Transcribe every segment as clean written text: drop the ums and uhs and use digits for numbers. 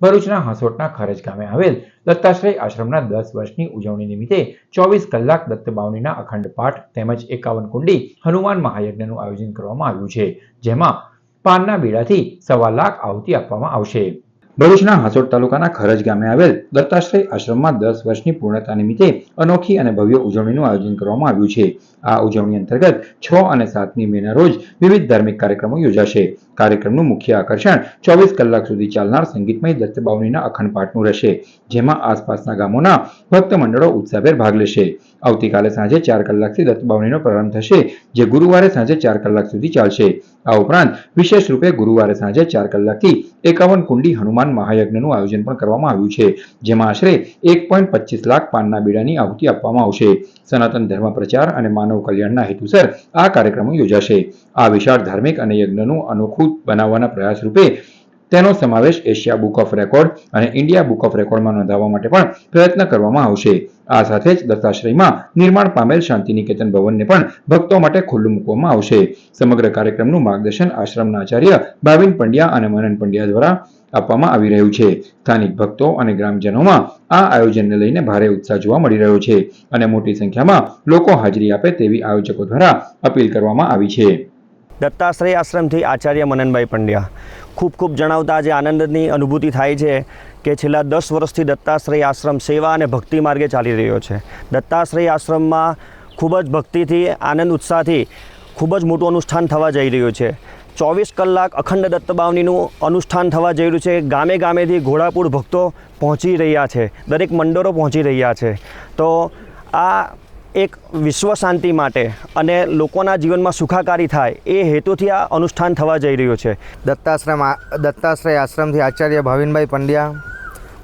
ભરૂચના હસોટના ખરજ ગામે આવેલ દત્તાશ્રય આશ્રમના 10 વર્ષની ઉજવણી નિમિત્તે 24 કલાક દત્ત બાવનીના અખંડ પાઠ તેમજ 51 કુંડી હનુમાન મહાયજ્ઞનું આયોજન કરવામાં આવ્યું છે, જેમાં પાનના બીડાથી 1.25 લાખ આહુતિ આપવામાં આવશે। ભરૂચના હાસોટ તાલુકાના ખરજ ગામે આવેલ દત્તાશ્રય આશ્રમમાં 10 વર્ષની પૂર્ણતા નિમિત્તે અનોખી અને ભવ્ય ઉજવણીનું આયોજન કરવામાં આવ્યું છે। આ ઉજવણી અંતર્ગત 6 અને 7મી મેના રોજ વિવિધ ધાર્મિક કાર્યક્રમો યોજાશે। કાર્યક્રમનું મુખ્ય આકર્ષણ 24 કલાક સુધી ચાલનાર સંગીતમય દત્ત બાવનીના અખંડ પાઠનું રહેશે, જેમાં આસપાસના ગામોના ભક્ત મંડળો ઉત્સાહભેર ભાગ લેશે। આવતીકાલે સાંજે 4 કલાકથી દત્ત બાવનીનો પ્રારંભ થશે, જે ગુરુવારે સાંજે 4 કલાક સુધી ચાલશે। આ ઉપરાંત વિશેષ રૂપે ગુરુવારે સાંજે 4 કલાકથી 51 કુંડી હનુમાન મહાયજ્ઞનું આયોજન પણ કરવામાં આવ્યું છે, જેમાં આશરે 1.25 લાખ પાનના બીડાની આહુતિ આપવામાં આવશે। સનાતન ધર્મ પ્રચાર અને માનવ કલ્યાણના હેતુસર આ કાર્યક્રમો યોજાશે। આ વિશાળ ધાર્મિક અને યજ્ઞનું અનોખું બનાવવાના પ્રયાસ રૂપે તેનો સમાવેશ એશિયા બુક ઓફ રેકોર્ડ અને ઇન્ડિયા બુક ઓફ રેકોર્ડમાં નોંધાવવા માટે પણ પ્રયત્ન કરવામાં આવશે। આ સાથે જ દત્તાશ્રયમાં નિર્માણ પામેલ શાંતિનિકેતન ભવનને પણ ભક્તો માટે ખુલ્લું મૂકવામાં આવશે। સમગ્ર કાર્યક્રમનું માર્ગદર્શન આશ્રમના આચાર્ય ભાવિન પંડ્યા અને મનન પંડ્યા દ્વારા આપવામાં આવી રહ્યું છે। સ્થાનિક ભક્તો અને ગ્રામજનોમાં આ આયોજનને લઈને ભારે ઉત્સાહ જોવા મળી રહ્યો છે અને મોટી સંખ્યામાં લોકો હાજરી આપે તેવી આયોજકો દ્વારા અપીલ કરવામાં આવી છે। દત્તાશ્રય આશ્રમથી આચાર્ય મનનભાઈ પંડ્યા ખૂબ ખૂબ જણાવતા આજે આનંદની અનુભૂતિ થાય છે કે છેલ્લા 10 વર્ષથી દત્તાશ્રય આશ્રમ સેવા અને ભક્તિ માર્ગે ચાલી રહ્યો છે। દત્તાશ્રય આશ્રમમાં ખૂબ જ ભક્તિથી આનંદ ઉત્સાહથી ખૂબ જ મોટું અનુષ્ઠાન થવા જઈ રહ્યું છે। 24 કલાક અખંડ દત્ત બાવનીનું અનુષ્ઠાન થવા જઈ રહ્યું છે। ગામે ગામેથી ઘોડાપુર ભક્તો પહોંચી રહ્યા છે, દરેક મંડળો પહોંચી રહ્યા છે। તો આ એક વિશ્વ શાંતિ માટે અને લોકોના જીવનમાં સુખાકારી થાય એ હેતુથી આ અનુષ્ઠાન થવા જઈ રહ્યું છે। દત્તાશ્રય આશ્રમથી આચાર્ય ભાવિનભાઈ પંડ્યા,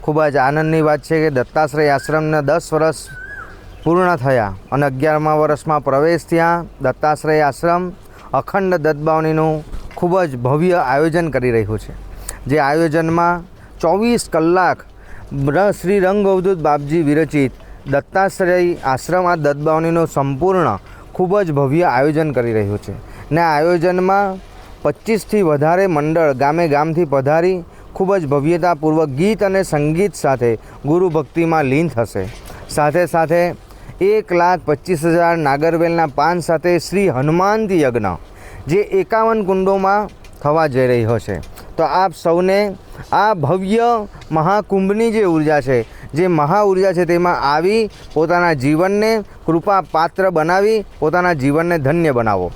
ખૂબ જ આનંદની વાત છે કે દત્તાશ્રય આશ્રમને 10 વર્ષ પૂર્ણ થયા અને 11મા વર્ષમાં પ્રવેશ થયા। દત્તાશ્રય આશ્રમ અખંડ દત્તબાવનીનું ખૂબ જ ભવ્ય આયોજન કરી રહ્યું છે, જે આયોજનમાં 24 કલાક શ્રી રંગ અવધૂત બાપજી વિરચિત દત્તાશ્રય આશ્રમ આ દત્તબાવનીનું સંપૂર્ણ ખૂબ જ ભવ્ય આયોજન કરી રહ્યું છે ને આ આયોજનમાં 25થી વધારે મંડળ ગામે ગામથી પધારી ખૂબ જ ભવ્યતાપૂર્વક ગીત અને સંગીત સાથે ગુરુ ભક્તિમાં લીન થશે। સાથે સાથે 1,25,000 નાગરવેલના પાન સાથે શ્રી હનુમાનથી યજ્ઞ જે 51 કુંડોમાં થવા જઈ રહ્યો છે। તો આપ સૌને આ ભવ્ય મહાકુંભની જે ઉર્જા છે, જે મહા ઉર્જા છે, તેમાં આવી પોતાના જીવનને કૃપા પાત્ર બનાવી પોતાના જીવનને ધન્ય બનાવો।